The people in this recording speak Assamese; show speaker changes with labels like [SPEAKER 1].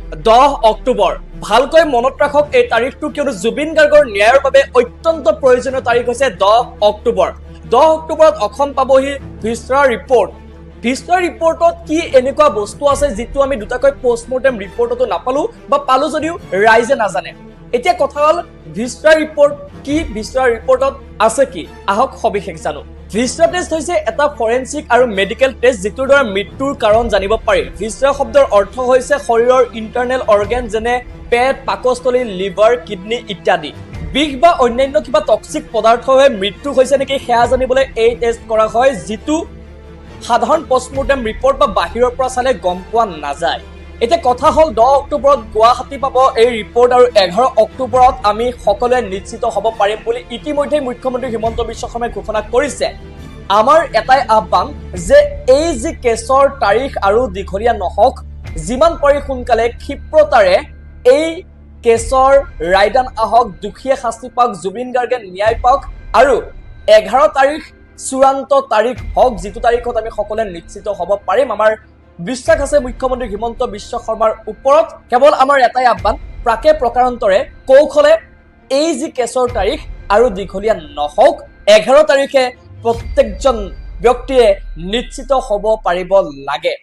[SPEAKER 1] 10 অক্টোবৰ ভালকৈ মনত ৰাখক এই তাৰিখটো কিয়নো জুবিন গাৰ্গৰ ন্যায়ৰ বাবে অত্যন্ত প্ৰয়োজনীয় তাৰিখ হৈছে 10 অক্টোবৰ 10 অক্টোবৰত অসম পাবহি ভিস্তাৰ ৰিপৰ্ট ভিস্তাৰ ৰিপৰ্টত কি এনেকুৱা বস্তু আছে যিটো আমি দুটাকৈ পোষ্টমৰ্টেম ৰিপৰ্টতো নাপালো বা পালো যদিও ৰাইজে নাজানে এতিয়া কথা হল ভিস্তাৰ ৰিপৰ্ট কি ভিস্তাৰ ৰিপৰ্টত আছে কি আহক সবিশেষ জানো ভিস্তাৰ টেষ্ট হৈছে এটা ফৰেনচিক আৰু মেডিকেল টেষ্ট যিটোৰ দ্বাৰা মৃত্যুৰ কাৰণ জানিব পাৰি ভিস্তাৰ শব্দৰ অৰ্থ হৈছে শৰীৰৰ ইন্টাৰনেল অৰ্গেন যেনে পেট পাকস্থলী লিভাৰ কিডনি ইত্যাদি বিষ বা অন্যান্য কিবা টক্সিক পদাৰ্থৰে মৃত্যু হৈছে নেকি সেয়া জানিবলৈ এই টেষ্ট কৰা হয় যিটো সাধাৰণ পোষ্টমৰ্টেম ৰিপৰ্ট বা বাহিৰৰ পৰা চালে গম পোৱা নাযায় এতিয়া কথা হল 10 অক্টোবৰত গুৱাহাটী পাব এই ৰিপৰ্ট আৰু 11 অক্টোবৰত আমি সকলোৱে নিশ্চিত হ'ব পাৰিম বুলি ইতিমধ্যে মুখ্যমন্ত্ৰী হিমন্ত বিশ্ব শৰ্মাই ঘোষণা কৰিছে আমাৰ এটাই আহ্বান যে এই যে কেছৰ তাৰিখ আৰু দীঘলীয়া নহওক যিমান পাৰি সোনকালে ক্ষিপ্ৰতাৰে এই কেছৰ ৰায়দান আহক দুখীয়ে শাস্তি পাওক জুবিন গাৰ্গে ন্যায় পাওক আৰু 11 তাৰিখ চূড়ান্ত তাৰিখ হওক যিটো তাৰিখত আমি সকলোৱে নিশ্চিত হ'ব পাৰিম আমাৰ বিশ্বাস আছে মুখ্যমন্ত্ৰী হিমন্ত বিশ্ব শৰ্মাৰ ওপৰত কেৱল আমাৰ এটাই আহ্বান প্ৰাকে প্ৰকাৰান্তৰে কৌশলে এই যে কেছৰ তাৰিখ আৰু দীঘলীয়া নহওক 11 তাৰিখে প্ৰত্যেকজন ব্যক্তিয়ে নিশ্চিত হ'ব পাৰিব লাগে